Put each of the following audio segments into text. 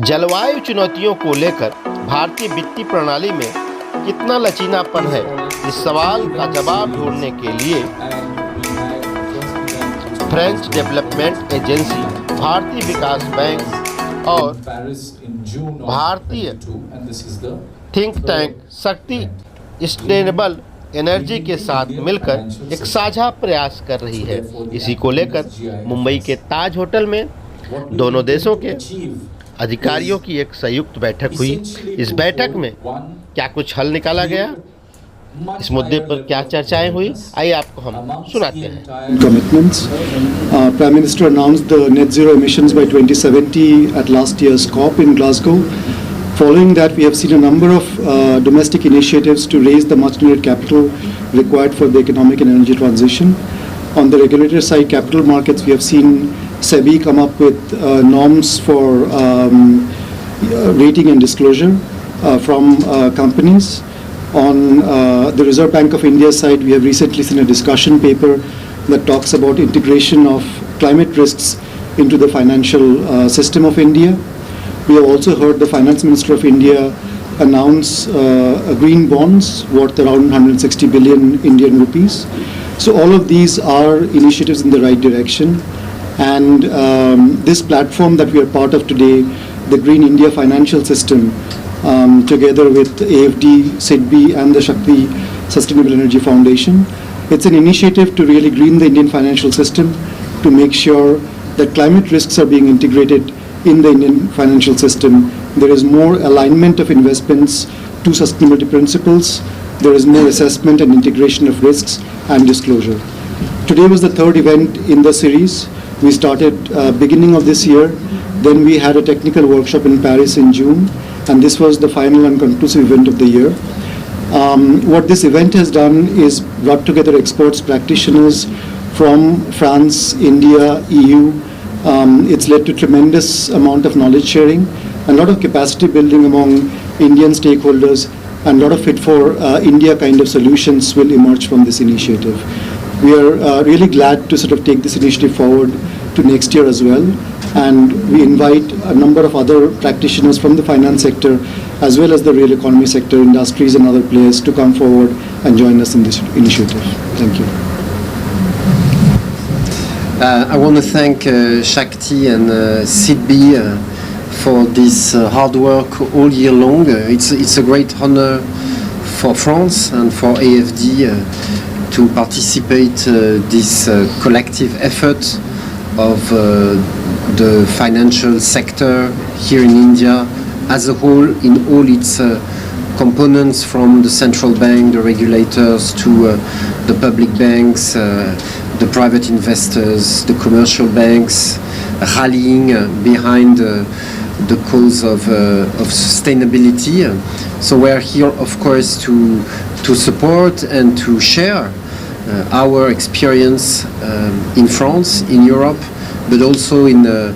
जलवायु चुनौतियों को लेकर भारतीय वित्तीय प्रणाली में कितना लचीलापन है, इस सवाल का जवाब ढूंढने के लिए फ्रेंच डेवलपमेंट एजेंसी, भारतीय विकास बैंक और भारतीय थिंक टैंक शक्ति सस्टेनेबल एनर्जी के साथ मिलकर एक साझा प्रयास कर रही है। इसी को लेकर मुंबई के ताज होटल में दोनों देशों के अधिकारियों की एक संयुक्त बैठक हुई। इस बैठक में क्या कुछ हल निकाला गया, इस मुद्दे पर क्या चर्चाएं हुई, आइए आपको हम सुनाते हैं। Commitments. Prime Minister announced the net zero emissions by 2070 at last year's COP in Glasgow. Following that, we have seen a number of domestic initiatives to raise the much needed capital required for the economic and energy transition. On the regulator side, capital markets, we have seen SIDBI come up with norms for rating and disclosure from companies. On the Reserve Bank of India's side, we have recently seen a discussion paper that talks about integration of climate risks into the financial system of India. We have also heard the Finance Minister of India announce green bonds worth around 160 billion Indian rupees. So all of these are initiatives in the right direction. And this platform that we are part of today, the Green India Financial System, together with AFD, SIDBI and the Shakti Sustainable Energy Foundation, it's an initiative to really green the Indian financial system, to make sure that climate risks are being integrated in the Indian financial system. There is more alignment of investments to sustainability principles. There is more assessment and integration of risks and disclosure. Today was the third event in the series. We started beginning of this year. Then we had a technical workshop in Paris in June, and this was the final and conclusive event of the year. What this event has done is brought together experts, practitioners from France, India, EU. It's led to tremendous amount of knowledge sharing, a lot of capacity building among Indian stakeholders, and a lot of fit for India kind of solutions will emerge from this initiative. We are really glad to sort of take this initiative forward to next year as well, and we invite a number of other practitioners from the finance sector as well as the real economy sector, industries and other players to come forward and join us in this initiative. Thank you. I want to thank Shakti and SIDBI for this hard work all year long. It's a great honor for France and for AFD to participate this collective effort of the financial sector here in India as a whole, in all its components, from the central bank, the regulators, to the public banks, the private investors, the commercial banks, rallying behind the cause of sustainability. So we are here, of course, to support and to share our experience in France, in Europe, but also in the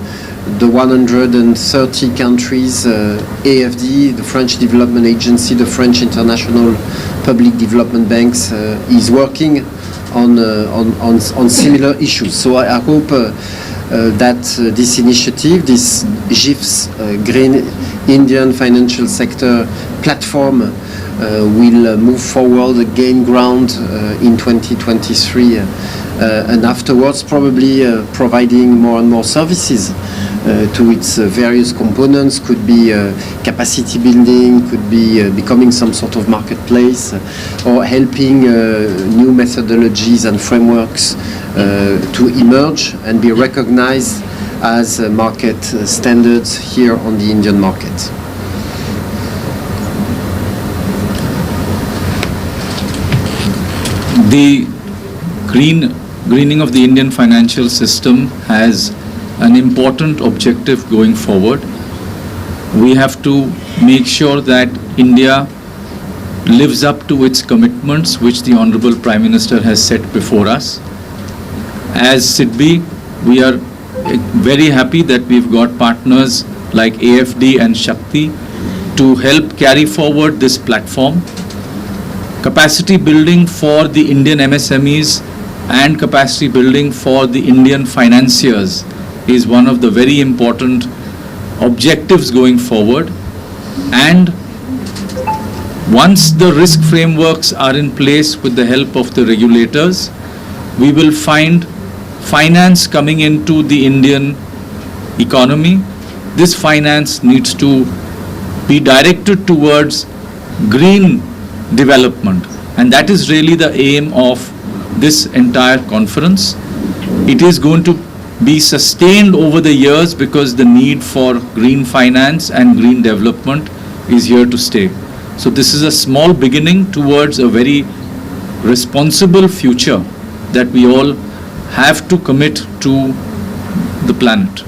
130 countries. AFD, the French Development Agency, the French International Public Development Banks, is working on similar issues. So I hope that this initiative, this GIFS, Green Indian Financial Sector Platform, will move forward, gain ground in 2023, and afterwards probably providing more and more services to its various components. Could be capacity building, could be becoming some sort of marketplace, or helping new methodologies and frameworks to emerge and be recognized as market standards here on the Indian market. The greening of the Indian financial system has an important objective going forward. We have to make sure that India lives up to its commitments, which the Honorable Prime Minister has set before us. As SIDBI, we are very happy that we've got partners like AFD and Shakti to help carry forward this platform. Capacity building for the Indian MSMEs and capacity building for the Indian financiers is one of the very important objectives going forward, and once the risk frameworks are in place with the help of the regulators, we will find finance coming into the Indian economy. This finance needs to be directed towards green development, and that is really the aim of this entire conference. It is going to be sustained over the years because the need for green finance and green development is here to stay. So this is a small beginning towards a very responsible future that we all have to commit to the planet.